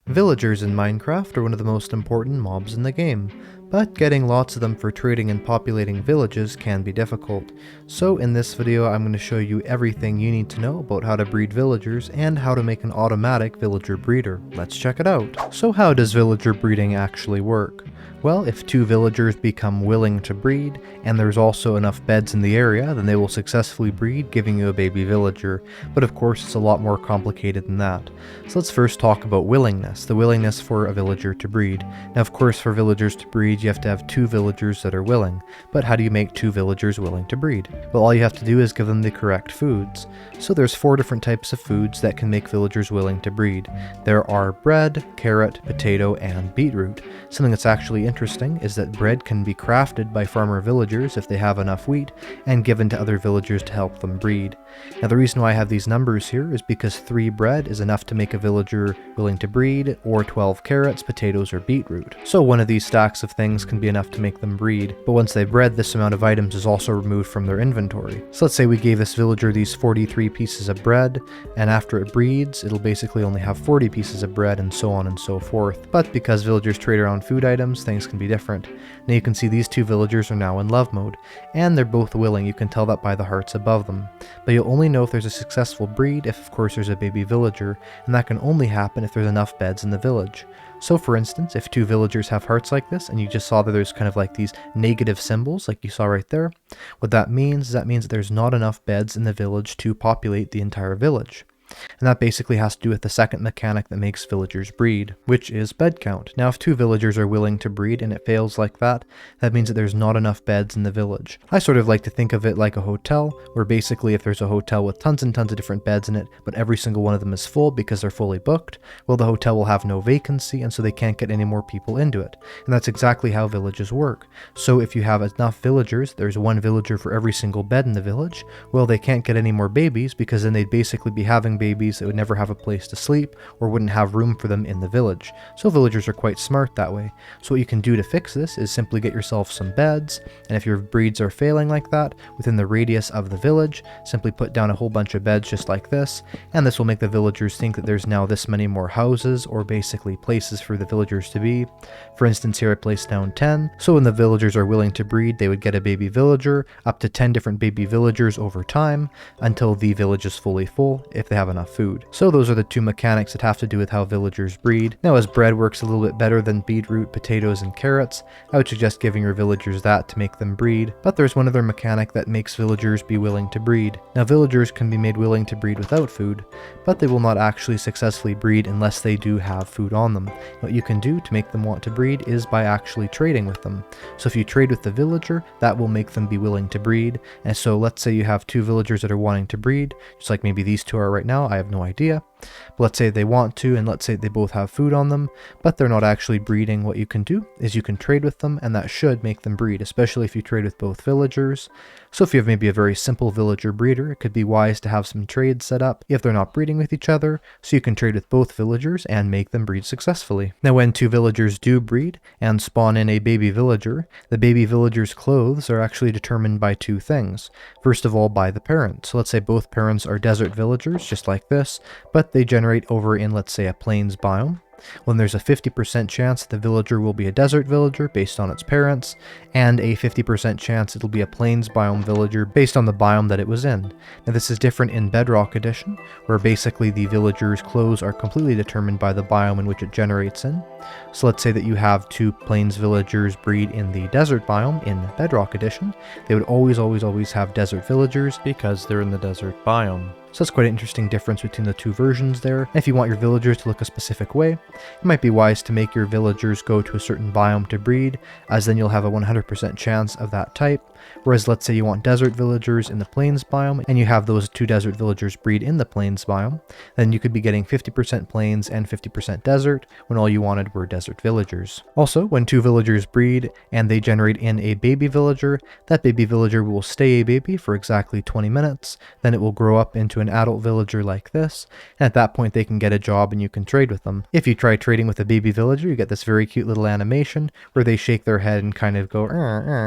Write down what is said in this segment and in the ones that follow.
Villagers in Minecraft are one of the most important mobs in the game, but getting lots of them for trading and populating villages can be difficult. So in this video I'm going to show you everything you need to know about how to breed villagers and how to make an automatic villager breeder. Let's check it out. So how does villager breeding actually work? Well, if two villagers become willing to breed, and there's also enough beds in the area, then they will successfully breed, giving you a baby villager. But of course, it's a lot more complicated than that. So let's first talk about willingness, the willingness for a villager to breed. Now of course, for villagers to breed, you have to have two villagers that are willing. But how do you make two villagers willing to breed? Well, all you have to do is give them the correct foods. So there's 4 different types of foods that can make villagers willing to breed. There are bread, carrot, potato, and beetroot. Something that's actually interesting is that bread can be crafted by farmer villagers if they have enough wheat and given to other villagers to help them breed. Now the reason why I have these numbers here is because 3 bread is enough to make a villager willing to breed, or 12 carrots, potatoes, or beetroot. So one of these stacks of things can be enough to make them breed, but once they bred, this amount of items is also removed from their inventory. So let's say we gave this villager these 43 pieces of bread, and after it breeds, it'll basically only have 40 pieces of bread, and so on and so forth. But because villagers trade around food items, things can be different. Now you can see these 2 villagers are now in love mode, and they're both willing. You can tell that by the hearts above them. But you'll only know if there's a successful breed if of course there's a baby villager, and that can only happen if there's enough beds in the village. So for instance, if 2 villagers have hearts like this, and you just saw that there's kind of like these negative symbols like you saw right there, what that means is that there's not enough beds in the village to populate the entire village. And that basically has to do with the second mechanic that makes villagers breed, which is bed count. Now if 2 villagers are willing to breed and it fails like that, that means that there's not enough beds in the village. I sort of like to think of it like a hotel, where basically if there's a hotel with tons and tons of different beds in it, but every single one of them is full because they're fully booked, well, the hotel will have no vacancy, and so they can't get any more people into it. And that's exactly how villages work. So if you have enough villagers, there's 1 villager for every single bed in the village, well, they can't get any more babies because then they'd basically be having babies that would never have a place to sleep or wouldn't have room for them in the village. So villagers are quite smart that way. So what you can do to fix this is simply get yourself some beds, and if your breeds are failing like that, within the radius of the village, simply put down a whole bunch of beds just like this, and this will make the villagers think that there's now this many more houses, or basically places for the villagers to be. For instance, here I placed down 10, so when the villagers are willing to breed, they would get a baby villager, up to 10 different baby villagers over time, until the village is fully full, if they have enough food. So those are the 2 mechanics that have to do with how villagers breed. Now as bread works a little bit better than beetroot, potatoes, and carrots, I would suggest giving your villagers that to make them breed. But there's one other mechanic that makes villagers be willing to breed. Now villagers can be made willing to breed without food, but they will not actually successfully breed unless they do have food on them. What you can do to make them want to breed is by actually trading with them. So if you trade with the villager, that will make them be willing to breed. And so let's say you have 2 villagers that are wanting to breed, just like maybe these 2 are right now, I have no idea. But let's say they want to, and let's say they both have food on them, but they're not actually breeding. What you can do is you can trade with them, and that should make them breed, especially if you trade with both villagers. So if you have maybe a very simple villager breeder, it could be wise to have some trades set up if they're not breeding with each other, so you can trade with both villagers and make them breed successfully. Now when 2 villagers do breed and spawn in a baby villager, the baby villager's clothes are actually determined by 2 things. First of all, by the parents. So let's say both parents are desert villagers, just like this, but they generate over in, let's say, a plains biome. When there's a 50% chance the villager will be a desert villager based on its parents, and a 50% chance it'll be a plains biome villager based on the biome that it was in. Now this is different in Bedrock Edition, where basically the villager's clothes are completely determined by the biome in which it generates in. So let's say that you have 2 plains villagers breed in the desert biome in Bedrock Edition. They would always have desert villagers because they're in the desert biome. So that's quite an interesting difference between the 2 versions there. And if you want your villagers to look a specific way, it might be wise to make your villagers go to a certain biome to breed, as then you'll have a 100% chance of that type. Whereas let's say you want desert villagers in the plains biome, and you have those 2 desert villagers breed in the plains biome, then you could be getting 50% plains and 50% desert, when all you wanted said were desert villagers. Also, when two villagers breed and they generate in a baby villager, that baby villager will stay a baby for exactly 20 minutes, then it will grow up into an adult villager like this, and at that point they can get a job and you can trade with them. If you try trading with a baby villager, you get this very cute little animation where they shake their head and kind of go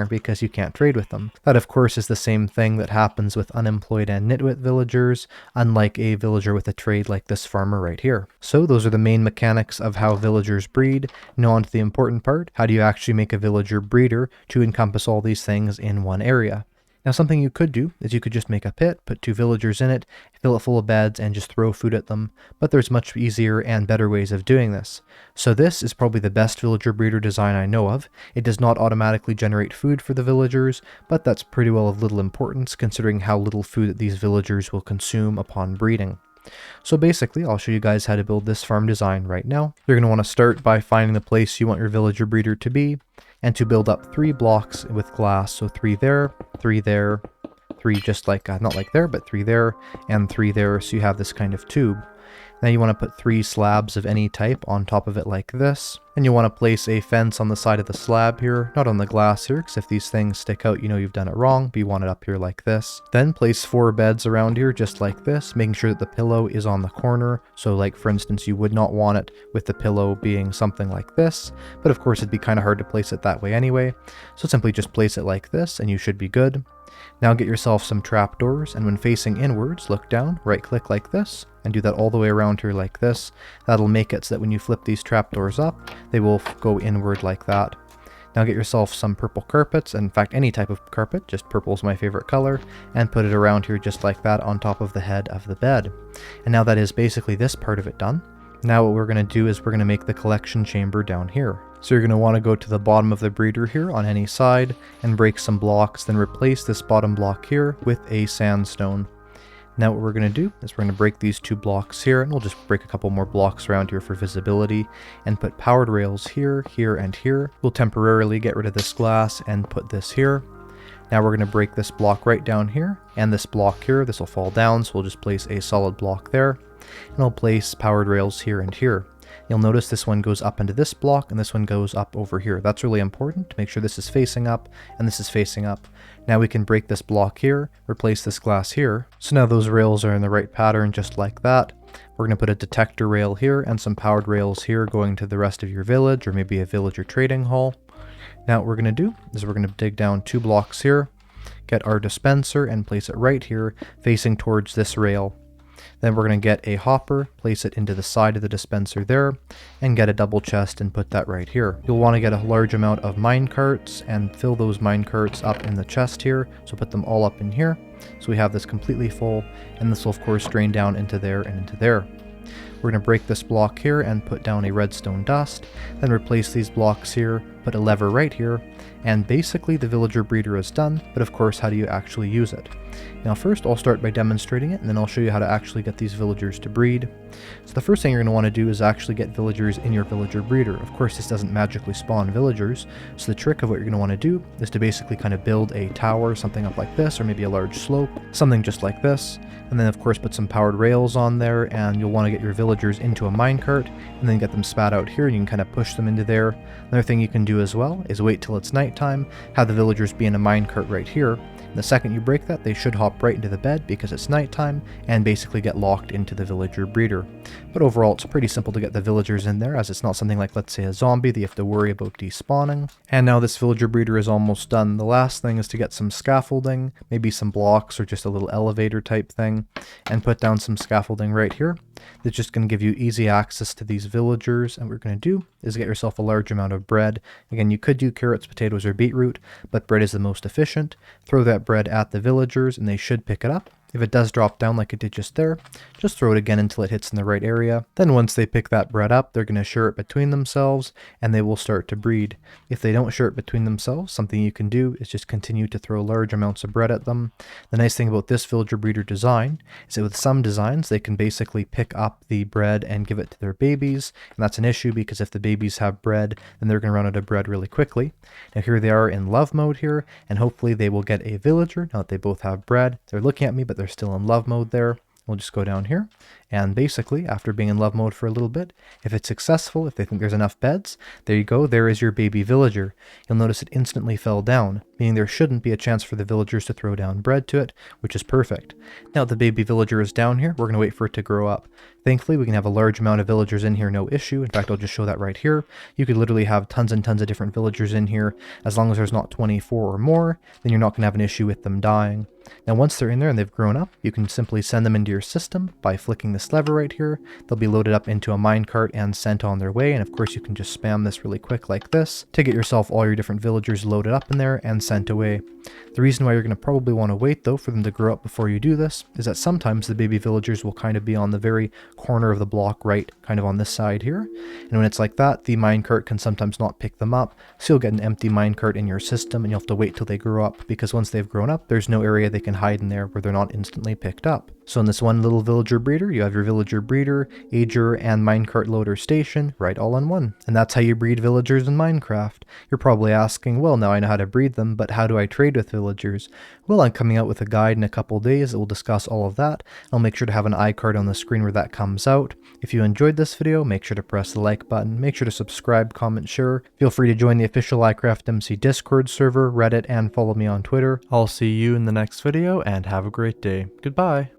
because you can't trade with them. That of course is the same thing that happens with unemployed and nitwit villagers, unlike a villager with a trade like this farmer right here. So those are the main mechanics of how villagers breed. Now on to the important part, how do you actually make a villager breeder to encompass all these things in one area? Now something you could do is you could just make a pit, put two villagers in it, fill it full of beds, and just throw food at them, but there's much easier and better ways of doing this. So this is probably the best villager breeder design I know of. It does not automatically generate food for the villagers, but that's pretty well of little importance considering how little food that these villagers will consume upon breeding. So basically, I'll show you guys how to build this farm design right now. You're going to want to start by finding the place you want your villager breeder to be, and to build up 3 blocks with glass. So 3 there, 3 just like, not like there, but 3 there, and 3 there, so you have this kind of tube. Now you want to put 3 slabs of any type on top of it like this. And you want to place a fence on the side of the slab here, not on the glass here, because if these things stick out, you know you've done it wrong, but you want it up here like this. Then place 4 beds around here just like this, making sure that the pillow is on the corner. So like for instance, you would not want it with the pillow being something like this, but of course it'd be kind of hard to place it that way anyway. So simply just place it like this and you should be good. Now get yourself some trapdoors, and when facing inwards, look down, right click like this, and do that all the way around here like this. That'll make it so that when you flip these trapdoors up, they will go inward like that. Now get yourself some purple carpets, in fact any type of carpet, just purple is my favorite color, and put it around here just like that on top of the head of the bed. And now that is basically this part of it done. Now what we're going to do is we're going to make the collection chamber down here. So you're going to want to go to the bottom of the breeder here on any side and break some blocks, then replace this bottom block here with a sandstone. Now what we're going to do is we're going to break these 2 blocks here, and we'll just break a couple more blocks around here for visibility, and put powered rails here, here, and here. We'll temporarily get rid of this glass and put this here. Now we're going to break this block right down here, and this block here, this will fall down, so we'll just place a solid block there, and I'll place powered rails here and here. You'll notice this one goes up into this block and this one goes up over here. That's really important to make sure this is facing up and this is facing up. Now we can break this block here, replace this glass here. So now those rails are in the right pattern just like that. We're going to put a detector rail here and some powered rails here going to the rest of your village or maybe a villager trading hall. Now what we're going to do is we're going to dig down 2 blocks here, get our dispenser and place it right here facing towards this rail. Then we're going to get a hopper, place it into the side of the dispenser there, and get a double chest and put that right here. You'll want to get a large amount of mine carts and fill those mine carts up in the chest here, so put them all up in here. So we have this completely full, and this will of course drain down into there and into there. We're going to break this block here and put down a redstone dust, then replace these blocks here, put a lever right here, and basically the villager breeder is done, but of course how do you actually use it? Now first I'll start by demonstrating it, and then I'll show you how to actually get these villagers to breed. So the first thing you're going to want to do is actually get villagers in your villager breeder. Of course this doesn't magically spawn villagers, so the trick of what you're going to want to do is to basically kind of build a tower, something up like this, or maybe a large slope, something just like this, and then of course put some powered rails on there, and you'll want to get your villagers into a minecart, and then get them spat out here, and you can kind of push them into there. Another thing you can do as well is wait till it's nighttime, have the villagers be in a minecart right here. The second you break that, they should hop right into the bed because it's nighttime and basically get locked into the villager breeder. But overall, it's pretty simple to get the villagers in there, as it's not something like, let's say, a zombie that you have to worry about despawning. And now this villager breeder is almost done. The last thing is to get some scaffolding, maybe some blocks or just a little elevator type thing, and put down some scaffolding right here. That's just going to give you easy access to these villagers, and what we're going to do is get yourself a large amount of bread. Again, you could do carrots, potatoes, or beetroot, but bread is the most efficient. Throw that bread at the villagers and they should pick it up. If it does drop down like it did just there, just throw it again until it hits in the right area. Then once they pick that bread up, they're going to share it between themselves and they will start to breed. If they don't share it between themselves, something you can do is just continue to throw large amounts of bread at them. The nice thing about this villager breeder design is that with some designs, they can basically pick up the bread and give it to their babies. And that's an issue because if the babies have bread, then they're going to run out of bread really quickly. Now here they are in love mode here, and hopefully they will get a villager now that they both have bread. They're looking at me, but they're still in love mode there. we'll just go down here, and basically, after being in love mode for a little bit, if it's successful, if they think there's enough beds, there you go, there is your baby villager. You'll notice it instantly fell down, meaning there shouldn't be a chance for the villagers to throw down bread to it, which is perfect. Now the baby villager is down here, we're going to wait for it to grow up. Thankfully, we can have a large amount of villagers in here, no issue. In fact, I'll just show that right here. You could literally have tons and tons of different villagers in here. As long as there's not 24 or more, then you're not going to have an issue with them dying. Now once they're in there and they've grown up, you can simply send them into your system by flicking this lever right here. They'll be loaded up into a minecart and sent on their way, and of course you can just spam this really quick like this to get yourself all your different villagers loaded up in there and sent away. The reason why you're going to probably want to wait though for them to grow up before you do this is that sometimes the baby villagers will kind of be on the very corner of the block, right kind of on this side here, and when it's like that, the minecart can sometimes not pick them up, so you'll get an empty minecart in your system and you'll have to wait till they grow up, because once they've grown up there's no area they can hide in there where they're not instantly picked up. So in this one little villager breeder, you have your villager breeder, ager, and minecart loader station right all in one. And that's how you breed villagers in Minecraft. You're probably asking, well, now I know how to breed them, but how do I trade with villagers? Well, I'm coming out with a guide in a couple days that will discuss all of that. I'll make sure to have an iCard on the screen where that comes out. If you enjoyed this video, make sure to press the like button, make sure to subscribe, comment, share. Feel free to join the official iCraftMC Discord server, Reddit, and follow me on Twitter. I'll see you in the next video, and have a great day. Goodbye.